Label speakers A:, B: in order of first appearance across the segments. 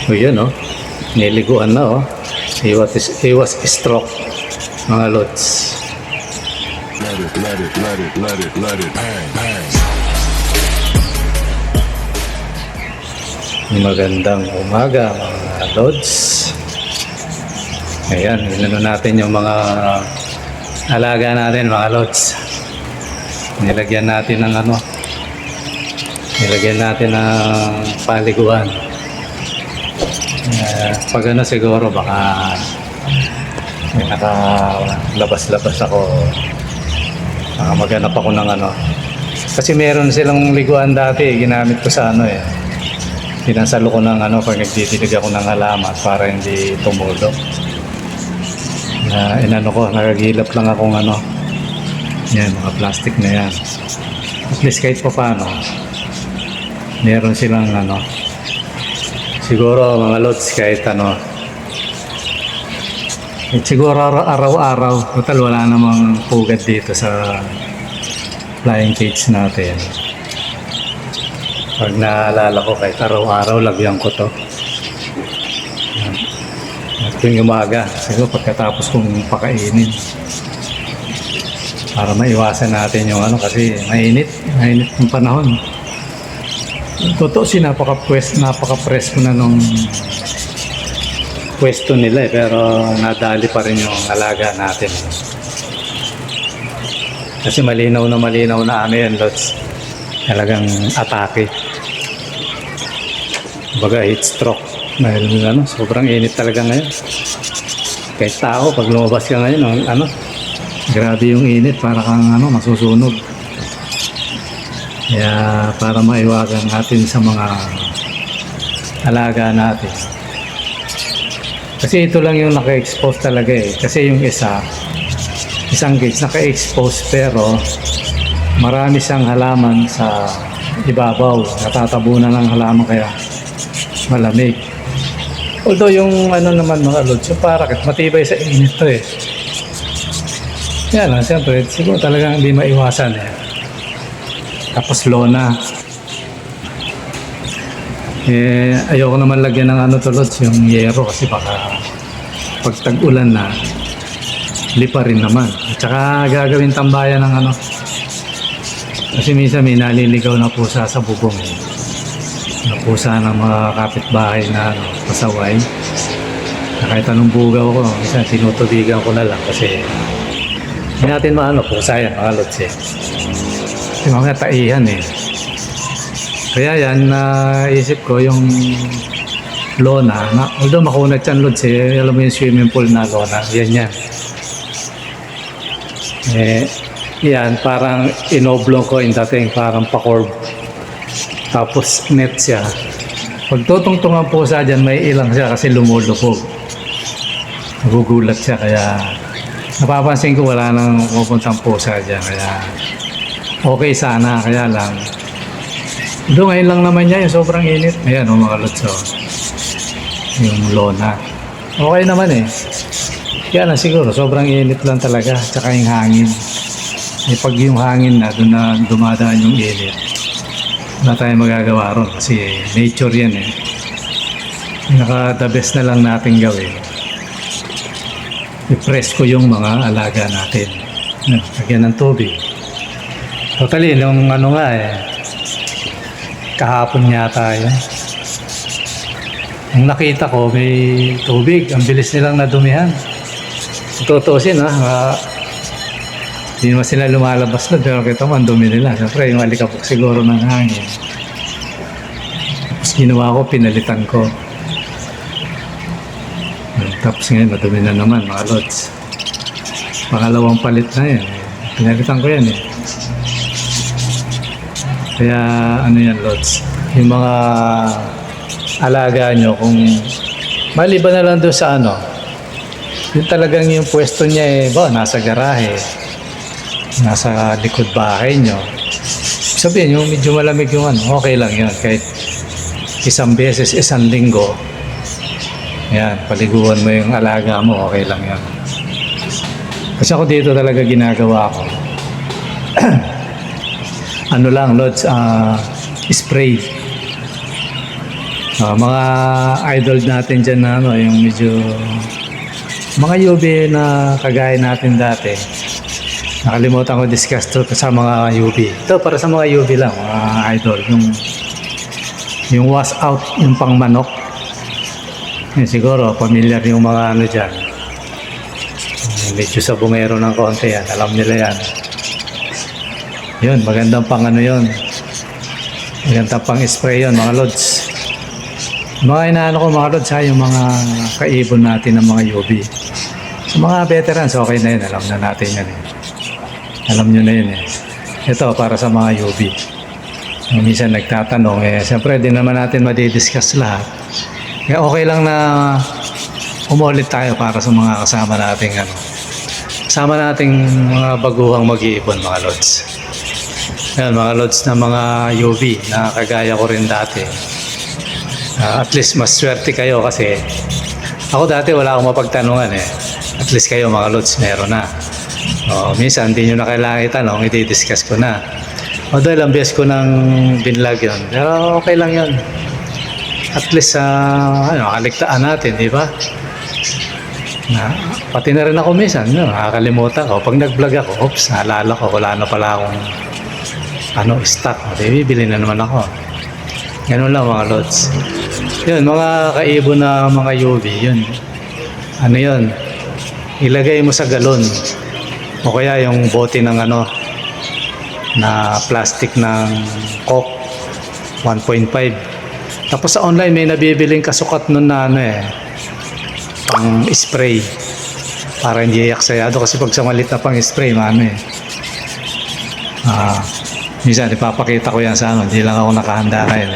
A: O yun, oh. Niliguan na, oh. He was stroke, mga lods. Magandang umaga, mga lods. Ayan, inano natin yung mga alaga natin, mga lods. Nilagyan natin ng paliguan. Pag siguro baka may nakalabas-labas ako, maghanap ako ng kasi meron silang liguan dati, ginamit ko sa pinasalo ko ng pag nagdidilig ako ng halaman para hindi tumulo. Nagagilap lang akong yan, mga plastic na yan. At least kahit pa paano meron silang siguro mga lods, kahit siguro araw-araw, total wala namang pugad dito sa flying cage natin. Pag naalala ko, kahit araw-araw lagyan ko to. At tuwing umaga, siguro pagkatapos kong pakainin, para maiwasan natin yung kasi mainit yung panahon. Totoo napaka-press ko na nung pwesto nila pero nadali pa rin yung alaga natin. Kasi malinaw na yan, lods. Talagang atake. Baga heat stroke. Dahil sobrang init talaga ngayon. Kahit tao, pag lumabas ka ngayon, grabe yung init, para kang masusunog. Kaya para maiwasan natin sa mga alaga natin. Kasi ito lang yung naka-expose talaga Kasi yung isang cage naka-expose pero marami siyang halaman sa ibabaw. Natatabunan ng halaman kaya malamig. Although yung naman mga lods, yung parakit, matibay sa init to Yan lang, siyempre, siguro talagang hindi maiwasan Tapos lona. Ayoko naman lagyan ng lods, yung yero, kasi baka pag tag-ulan na, lipa rin naman. At saka gagawin tambayan ng kasi minsan may naliligaw na pusa sa bubong. Na pusa ng mga kapitbahay na pasaway. Na kahit anong bugaw ko, minsan tinutubigan ko na lang kasi hindi natin pusa yan, mga lods Kasi mga taihan Kaya yan, naisip ko yung lona, although makunat yan, lods alam mo yung swimming pool na lona, yan. Yan, parang inoblong ko yung dating, parang pa-curve. Tapos net siya. Pag tutungtong ang pusa dyan, may ilang siya kasi lumulupog. Nagugulat siya, kaya napapansin ko wala nang pupuntang pusa dyan. Kaya okay sana, kaya lang. Doon ngayon lang naman niya, yung sobrang init. Ayan mga lods, yung lona. Okay naman Kaya na siguro, sobrang init lang talaga. Tsaka yung hangin. Pag yung hangin na, doon na dumadaan yung init, wala tayong magagawa ron kasi nature yan the best na lang natin gawin. I-press ko yung mga alaga natin. Lagyan ng tubig. Totally, nung kahapon yata yun. Nung nakita ko, may tubig. Ang bilis nilang nadumihan. Tutusin hindi naman sila lumalabas na, pero kita mo, ang dumi nila. Siyempre, yung alikabok siguro ng hangin. Tapos ginawa ko, pinalitan ko. Tapos ngayon, madumi na naman, mga lods. Pangalawang palit na yan. Pinalitan ko yan Kaya, yan, lods. Yung mga alaga nyo, kung maliban na lang doon sa yung talagang yung pwesto niya nasa garahe, nasa likod bahay nyo, sabihin yung medyo malamig yung okay lang yun. Kahit isang beses, isang linggo, yan, paliguan mo yung alaga mo, okay lang yan. Kasi ako dito talaga ginagawa ko lods, spray. Mga idol natin dyan na ano, yung medyo mga UV na kagaya natin dati. Nakalimutan ko discuss to sa mga UV. Ito para sa mga UV lang, mga idol. Yung wash out, yung pang manok. Yun, siguro, familiar yung mga ano dyan. Medyo sa bungero ng konti yan. Alam nila yan. Yun, magandang pang ano yun. Magandang pang spray yun, mga lods. Mga inaano ko mga lods ha, yung mga kaibon natin ng mga UV. Sa mga veterans, okay na yun. Alam na natin yan eh. Alam nyo na yun eh. Ito, para sa mga UV. Yung minsan nagtatanong, siyempre di naman natin madidiscuss lahat. Kaya okay lang na umulit tayo para sa mga kasama nating ano. Kasama nating mga baguhang mag-iipon mga lods. Yan, mga lods na mga UV na kagaya ko rin dati. At least mas swerte kayo kasi ako dati wala akong mapagtanungan eh. At least kayo mga lods meron na. Minsan hindi nyo na kailangan itanong, i-discuss ko na. Although ilang beses ko nang binlag yun. Pero okay lang yun. At least kaligtaan natin, di ba? Pati na rin ako minsan, nakakalimutan ko. Pag nag-vlog ako, oops, naalala ko, wala na pala akong stock. Bibili na naman ako. Ganun lang mga lods. Yun, mga kaibon na mga UV, yun. Ano yun? Ilagay mo sa galon. O kaya yung bote ng na plastic ng Coke 1.5. Tapos sa online may nabibiling kasukat nun na pang spray. Para hindi iaksayado kasi pag sa malit na pang spray, minsan ipapakita ko yan sa hindi lang ako nakahanda kayo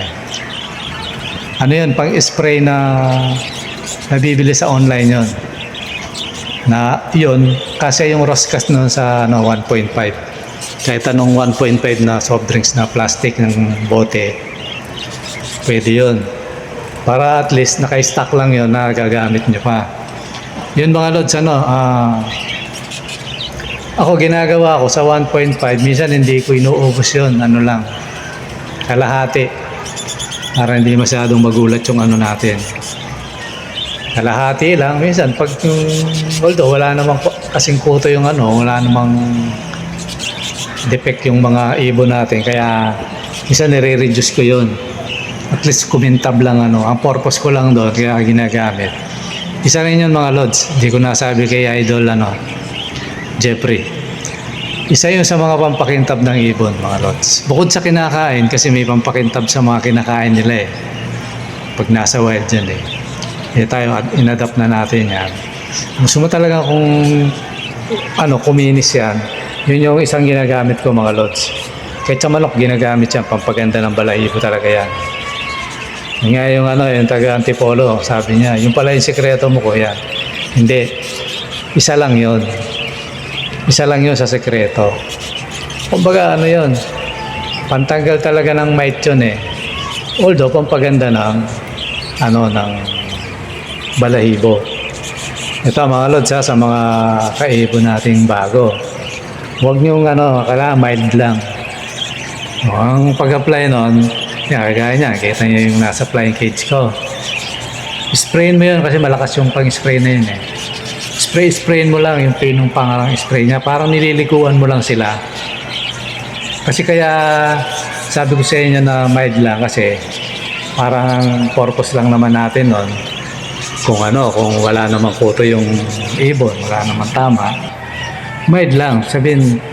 A: Ano yun, pang spray na nabibili sa online yun. Na yun, kasi yung Roscas nun sa 1.5. Kahit anong 1.5 na soft drinks na plastic ng bote, pwede yun. Para at least naka-stock lang yun na gagamit nyo pa. Yun mga lods, ako ginagawa ko sa 1.5, minsan hindi ko inuubos yun, lang, kalahati. Para hindi masyadong magulat yung natin. Kalahati lang, minsan pag although wala namang kasing kuto yung wala namang defect yung mga ibon natin, kaya minsan nire-reduce ko yun. At least kumintab lang ang purpose ko lang doon, kaya ginagamit. Isa rin yun mga lods, hindi ko nasabi kay Idol Jeffrey. Isa yun sa mga pampakintab ng ibon mga lods. Bukod sa kinakain, kasi may pampakintab sa mga kinakain nila pag nasa wild dyan tayo inadapt na natin yan. Gusto mo talaga kung kuminis yan, yun yung isang ginagamit ko mga lods. Kahit sa manok ginagamit yan, pampaganda ng balahibo talaga yan. Yung nga yung taga Antipolo, sabi niya, yung pala yung sekreto mo ko yan. Hindi, isa lang yun. Isa lang yun sa sekreto. Kumbaga yun, pantanggal talaga ng mite yun Although pampaganda ng ng balahibo. Ito mga lods sa mga kaibon nating bago. Huwag niyong kailangan mild lang. Ang pag-apply nun, kagaya niya, kita niyo yung nasa flying cage ko. Sprayin mo yun kasi malakas yung pang-spray na yun Sprayin mo lang yung pinong pangarang spray niya. Parang nililikuan mo lang sila. Kasi kaya sabi ko sa inyo na mild lang kasi parang purpose lang naman natin nun. Kung wala namang kuto yung ibon, wala namang tama, mild lang. Sabihin,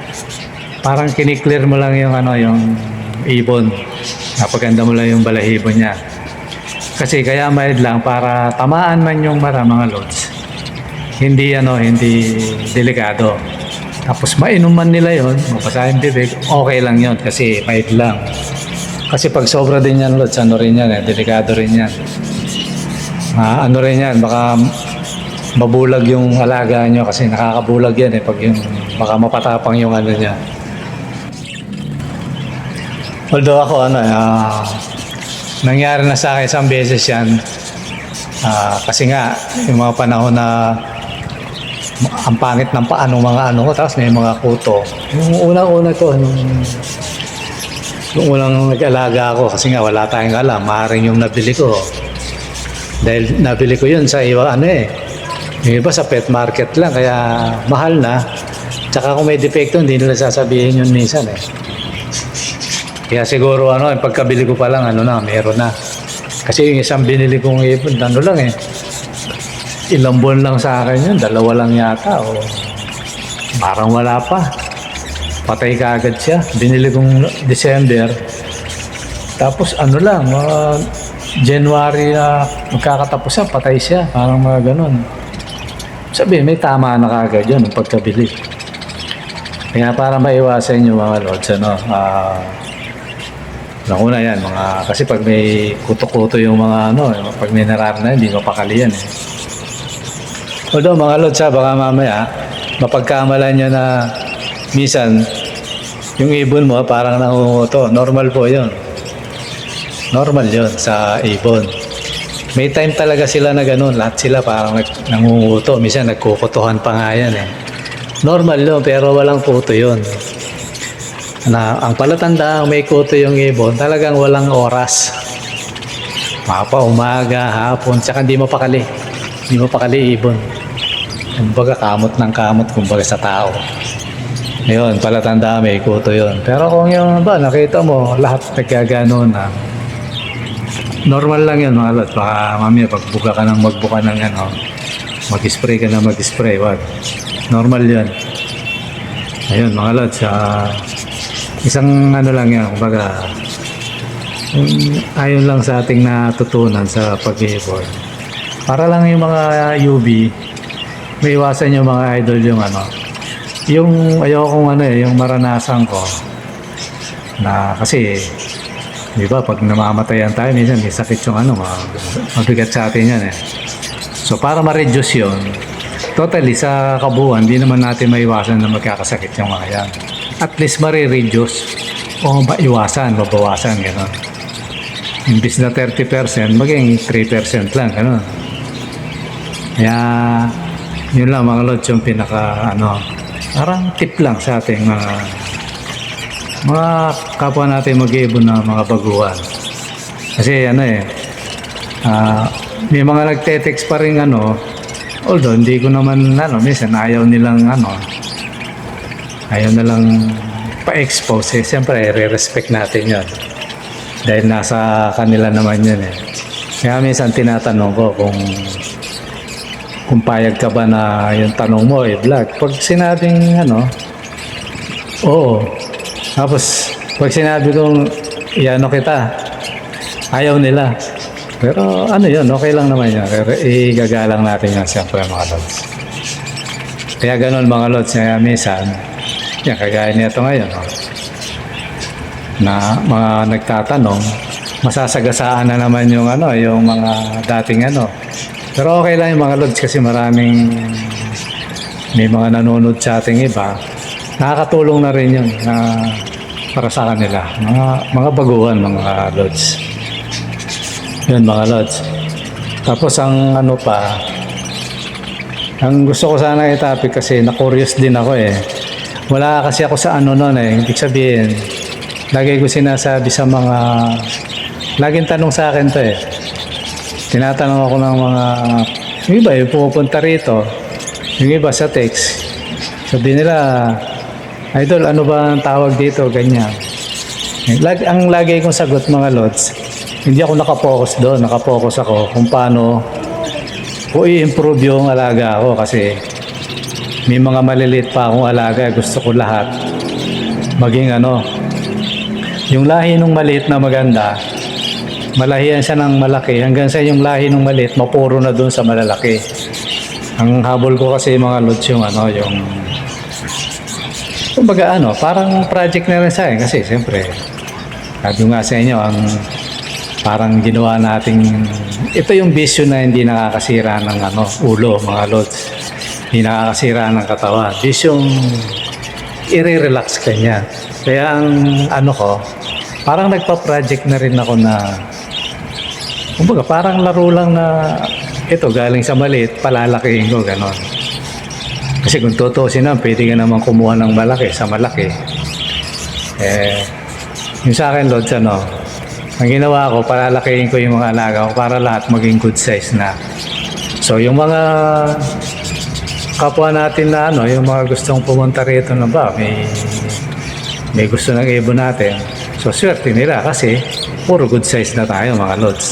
A: parang kiniklear mo lang yung yung ibon. Napaganda mo lang yung balahibo niya. Kasi kaya mild lang para tamaan man yung mga lods. Hindi hindi delikado. Tapos mainom man nila yon, mabasahin bibig, okay lang yon kasi mild lang. Kasi pag sobra din yan lods, rin yan delikado rin yan. Rin yan, baka mabulag yung alaga nyo kasi nakakabulag yan pag baka mapatapang yung niya. Although ako nangyari na sa akin isang beses yan kasi nga yung mga panahon na ang pangit ng paano mga tapos may mga kuto. Yung unang-una ko Kung walang nag-alaga ako, kasi nga wala tayong alam, maaaring yung nabili ko. Dahil nabili ko yun sa iba, yung iba sa pet market lang, kaya mahal na. Tsaka kung may defecto, hindi nila sasabihin yun minsan Kaya siguro yung pagkabili ko pa lang, meron na. Kasi yung isang binili kong ipon, ilang buwan lang sa akin yun, 2 lang yata, o parang wala pa. Patay ka agad siya. Binili kong December. Tapos January magkakatapos patay siya. Parang mga ganun. Sabi, may tama na kagad yun ng pagkabili. Kaya para maiwasan yung mga lods, nakuna yan, kasi pag may kuto-kuto yung mga pag may nararana, hindi mapakali yan Although mga lods baka mamaya, mapagkamalan nyo na minsan, yung ibon mo parang nangunguto. Normal po yun. Normal yun sa ibon. May time talaga sila na ganun. Lahat sila parang nangunguto. Minsan nagkukutuhan pa nga yan Normal yun, pero walang kuto yun. Ang palatandaan may kuto yung ibon, talagang walang oras. Mapa, umaga, hapon, tsaka hindi mapakali. Hindi mapakali ibon. Kumbaga kamot ng kamot, kumbaga sa tao. Ngayon, palatandaan may kuto yun. Pero kung yung nakita mo, lahat nagkaganon normal lang yun mga lods. Baka mamaya pagbuka ka ng magbuka ng mag-spray ka na mag-spray. Wag. Normal yun. Ayun mga lods, isang lang yan, kumbaga, ayon lang sa ating natutunan sa pag-ibon. Para lang yung mga UV, may iwasan yung mga idol yung ayokong yung maranasan ko na kasi di ba pag namamatayan tayo minsan may sakit yung mabigat sa atin yan so para ma-reduce yun totally sa kabuuan hindi naman natin maiwasan na magkakasakit yung mga yan at least ma-reduce o mabawasan gano'n imbis na 30% maging 3% lang gano'n kaya yun lang mga lods yung pinaka parang tip lang sa ating mga kapwa natin mag-ibon na mga baguhan. Kasi may mga nagte-text pa rin although hindi ko naman minsan ayaw nilang ayaw na lang pa-expose siyempre re-respect natin yun. Dahil nasa kanila naman yun Kaya minsan tinatanong ko kung payag ka ba na yung tanong mo vlog. Pag sinabing oo. Tapos pag sinabi kong kita, ayaw nila. Pero yun, okay lang naman yun. Igagalang natin yan siyempre mga lods. Kaya ganun mga lods, kaya minsan, kagaya nito ngayon, na mga nagtatanong, masasagasaan na naman yung yung mga dating Pero okay lang yung mga lods kasi may mga nanonood sa ating iba. Nakakatulong na rin yun para sa kanila. Mga baguhan, mga lods. Yun mga lods. Tapos ang ang gusto ko sana i-topic kasi na-curious din ako Wala kasi ako sa Ibig sabihin, lagi ko sinasabi sa mga, laging tanong sa akin to Tinatanong ako ng yung iba yung pupunta rito, yung iba sa text. Sabi nila, idol, ano ba ang tawag dito, ganyan. Ang lagi kong sagot mga lods, hindi ako nakapokus doon, nakapokus ako kung paano ko i-improve yung alaga ko kasi may mga maliliit pa akong alaga, gusto ko lahat maging yung lahi ng maliit na maganda, malahiyan siya ng malaki hanggang sa yung lahi ng maliit mapuro na doon sa malalaki. Ang habol ko kasi mga lods yung yung kumbaga parang project na rin sa akin kasi siyempre sabi nga sa inyo ang parang ginawa nating ito yung bisyo na hindi nakakasira ng ulo mga lods, hindi nakakasira ng katawan, bisyong i-relax ka niya. Kaya ang ko parang nagpa-project na rin ako na kumbaga parang laro lang na ito galing sa maliit, palalakihin ko, ganon. Kasi kung tutusin pwede ka naman kumuha ng malaki sa malaki. Yung sa akin, Lods, ang ginawa ko, palalakihin ko yung mga alaga ko para lahat maging good size na. So, yung mga kapwa natin na yung mga gustong pumunta rito na ba, may gusto ng ibon natin. So, swerte nila kasi puro good size na tayo, mga Lods.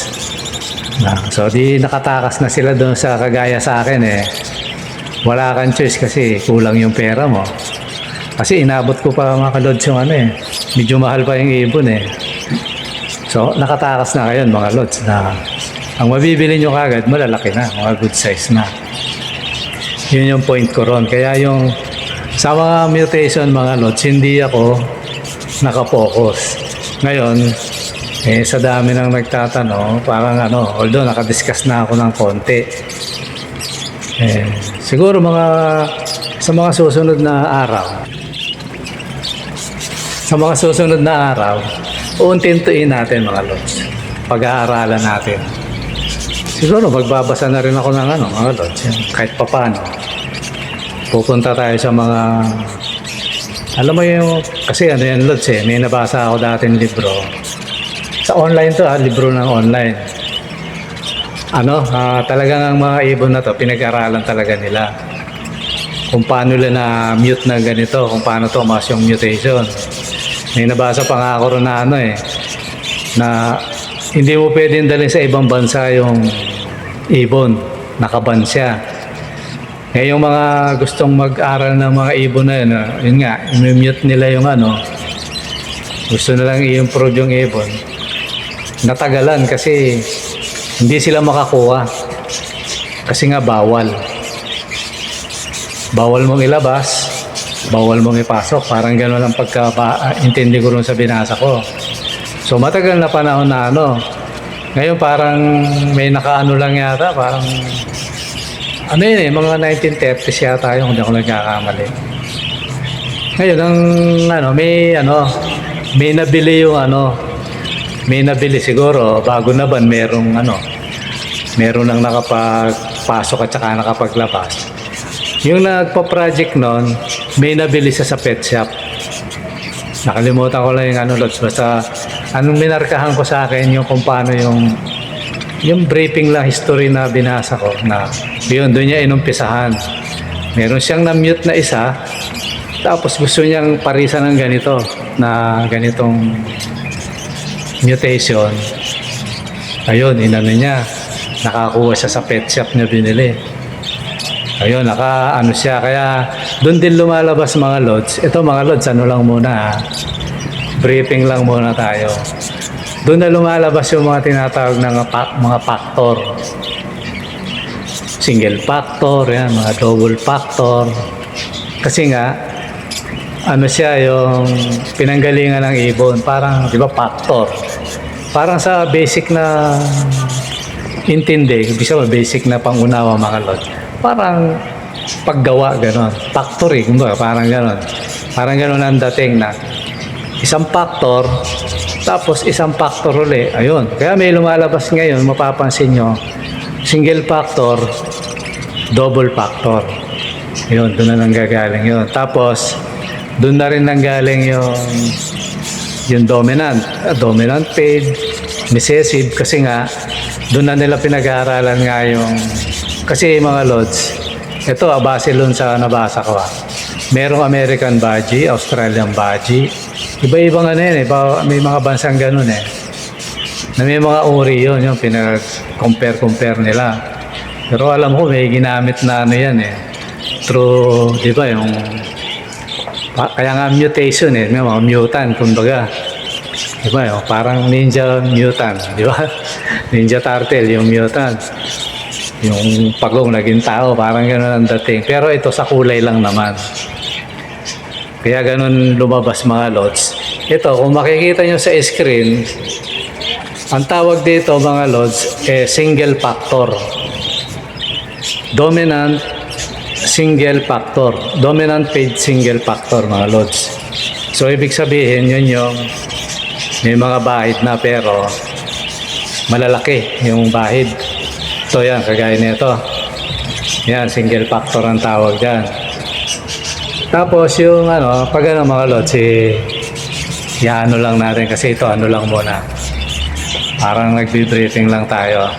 A: So, di nakatakas na sila doon sa kagaya sa akin Wala kang choice kasi kulang yung pera mo. Kasi inabot ko pa mga Lods yung medyo mahal pa yung ibon So, nakatakas na kayo mga Lods na ang mabibili nyo kagad, malalaki na, mga good size na. Yun yung point ko ron. Kaya yung sa mga mutation mga Lods, hindi ako nakapokus. Ngayon, sa dami nang nagtatanong, parang although nakadiscuss na ako ng konti. Siguro sa mga susunod na araw, uuntintuin natin mga Lods. Pag-aaralan natin. Siguro magbabasa na rin ako ng mga Lods. Kahit papano. Pupunta tayo sa mga, alam mo yung, kasi yan Lods may nabasa ako dating libro. Sa online to libro ng online. Talagang ang mga ibon na to, pinag-aralan talaga nila. Kung paano nila na-mute na ganito, kung paano tumas yung mutation. May nabasa pa nga ako ron na na hindi mo pwedeng dalhin sa ibang bansa yung ibon. Nakaban siya. Yung mga gustong mag-aral ng mga ibon na yun nga, i-mute nila yung gusto nilang i-improve yung ibon. Natagalan kasi hindi sila makakuha. Kasi nga bawal. Bawal mong ilabas, bawal mong ipasok. Parang gano'n ang intindi ko rin sa binasa ko. So matagal na panahon na Ngayon parang may nakaano lang yata, parang mga 1930s yata yung hindi ako nagkakamali. Ngayon may nabili yung may nabili siguro bago na ban meron nang nakapagpasok at saka nakapaglabas. Yung nagpa-project nun, may nabili sa pet shop. Nakalimutan ko lang yung Lods. Basta, minarkahan ko sa akin yung kung paano yung briefing lang history na binasa ko na doon niya inumpisahan. Meron siyang na-mute na isa, tapos gusto niyang parisan ng ganitong mutation. Ayun, niya. Nakakuha siya sa pet shop niya binili. Ayun, siya. Kaya doon din lumalabas mga Lods. Ito mga Lods, lang muna briefing lang muna tayo. Doon na lumalabas yung mga tinatawag ng mga factor. Single factor, mga double factor. Kasi nga, siya yung pinanggalingan ng ibon. Parang, di ba, factor. Parang sa basic na intindi, bisa ba basic na pangunawa mga Lods. Parang paggawa, gano'n. Factory, kumbaga, parang gano'n. Parang gano'n ang dating na isang factor, tapos isang factor uli. Ayun. Kaya may lumalabas ngayon, mapapansin nyo, single factor, double factor. Ayun, doon na nanggagaling yun. Tapos, doon na rin nanggaling yung dominant. Dominant paid, recessive, kasi nga, doon na nila pinag-aaralan nga kasi mga Lods, ito base doon sa nabasa ko merong American Budgie, Australian Budgie, iba-ibang may mga bansang ganun na may mga uri yun, yung pinag-compare nila. Pero alam ko may ginamit na through, di ba, kaya nga mutation may mga mutant, kumbaga. Di ba, parang ninja mutant, di ba? Ninja turtle, yung mutant. Yung pagong naging tao, parang gano'n ang dating. Pero ito sa kulay lang naman. Kaya gano'n lumabas mga Lods. Ito, kung makikita nyo sa screen, ang tawag dito mga Lods, single factor. Dominant single factor. Dominant paid single factor mga Lods. So, ibig sabihin, yun yung may mga bahid na pero malalaki yung bahid. So yan, kagaya nito. Yan, single factor ang tawag dyan. Tapos yung pag mga Lods, Iano lang natin kasi ito ano lang muna. Parang nagbi-briefing lang tayo.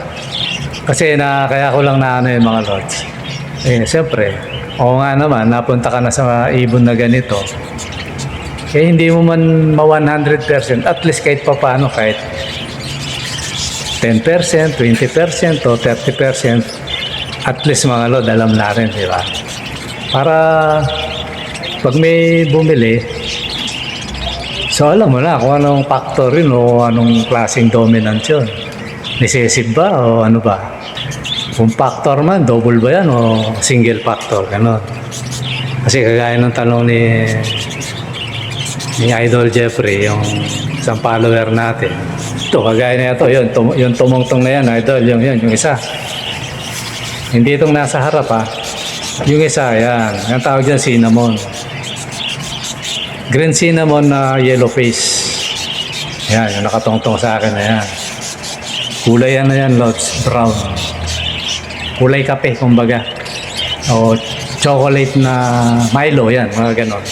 A: Kasi kaya ko lang na ano yung mga lods. Eh, siyempre, oo nga naman, napunta ka na sa ibon na ganito. Eh, hindi mo man ma 100%, at least kahit pa paano, kahit 10%, 20%, o 30%, at least mga lod, alam natin, di ba? Para pag may bumili, so alam mo na kung anong factor yun o anong klaseng dominant yun. Recessive ba o ano ba? Kung factor man, double ba yan o single factor, gano'n. Kasi kagaya ng tanong ni Idol Jeffrey, yung isang follower natin. Ito, kagaya na ito, yung tumungtong na yan, Idol, yung isa. Hindi itong nasa harap ha. Yung isa, yan. Ang tawag dyan, cinnamon. Green cinnamon na yellow face. Yan, yung nakatungtong sa akin na yan. Kulay yan na yan, lots, brown. Kulay kape, kumbaga. O chocolate na Milo, yan, mga ganon.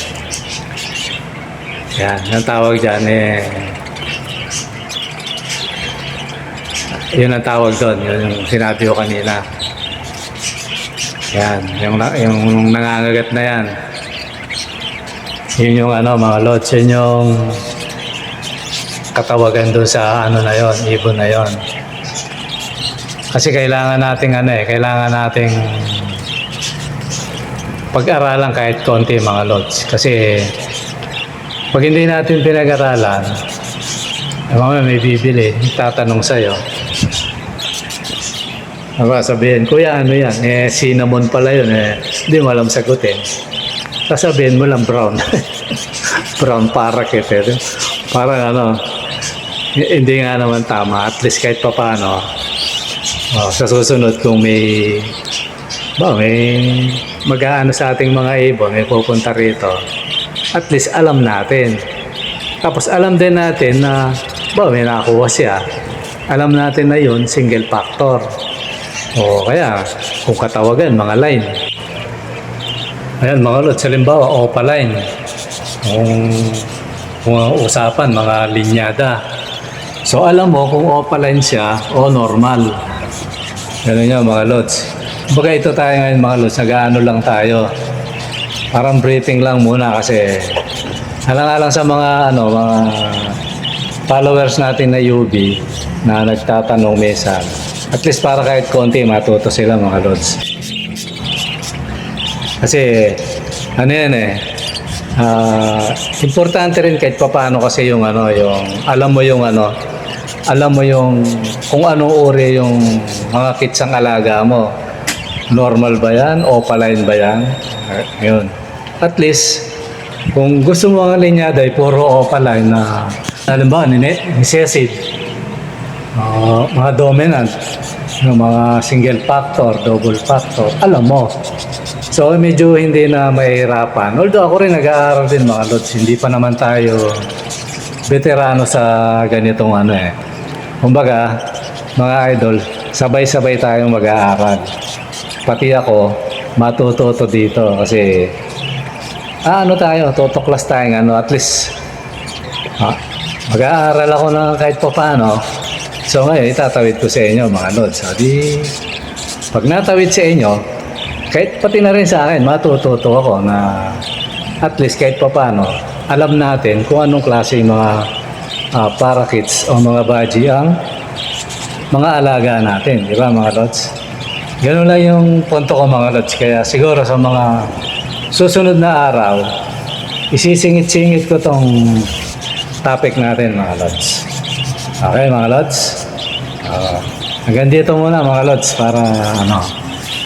A: Yan, ang tawag dyan yun ang tawag doon, yun yung sinabi ko kanina. Yan, yung nangangagat na yan. Yun yung ano, mga lods, yun yung katawagan doon sa ano na yon, ibon na yon. Kasi kailangan nating pag-aralan kahit konti mga lods. Kasi pag hindi natin pinag-aralan, mamaya may bibili, tatanong sa'yo. Sabihin, kuya ano yan? Eh, cinnamon pala yun. Hindi mo alam sagutin. Sasabihin mo lang brown. Brown parakeet. Parang ano, hindi nga naman tama. At least kahit pa paano, sa susunod kung may mag-aano sa ating mga ibon, may pupunta rito, at least alam natin. Tapos alam din natin na may nakakuha siya. Alam natin na yun, single factor. O kaya, kung katawagan, mga line. Ayan, mga lods, halimbawa, opaline. Kung usapan, mga linyada. So, alam mo kung opaline siya o normal. Ganun yun, mga lods. Baga ito tayo ngayon, mga lods, nag-ano lang tayo. Parang briefing lang muna kasi alang-alang sa mga followers natin na UB na nagtatanong minsan. At least para kahit konti matuto sila mga lods. Kasi importante rin kahit paano kasi yung alam mo yung kung anong uri yung mga kitsang alaga mo. Normal ba yan? Opaline ba yan? Yun. At least, kung gusto mo ang linyada ay puro opaline na halimbawa, recessive, mga dominant, mga single factor, double factor, alam mo. So, medyo hindi na mahirapan. Although ako rin nag-aaral din mga lods, hindi pa naman tayo veterano sa ganitong Kumbaga, mga idol, sabay-sabay tayong mag-aaral. Pati ako, matututo dito kasi tutuklas tayong at least mag-aaral ako na kahit pa paano. So ngayon, itatawid ko sa inyo mga lods. Pag natawid sa inyo, kahit pati na rin sa akin, matututo ako na at least kahit pa paano, alam natin kung anong klase yung mga parakeets o mga baji ang mga alaga natin. Di ba mga lods? Ganun lang yung punto ko mga lods. Kaya siguro sa mga susunod na araw, isisingit-singit ko tong topic natin mga lods. Okay mga lods? Hanggang dito muna mga lods para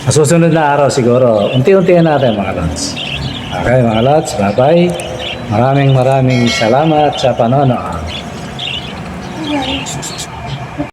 A: sa susunod na araw siguro, unti-untiin natin mga lods. Okay mga lods, bye-bye. Maraming salamat sa panonood.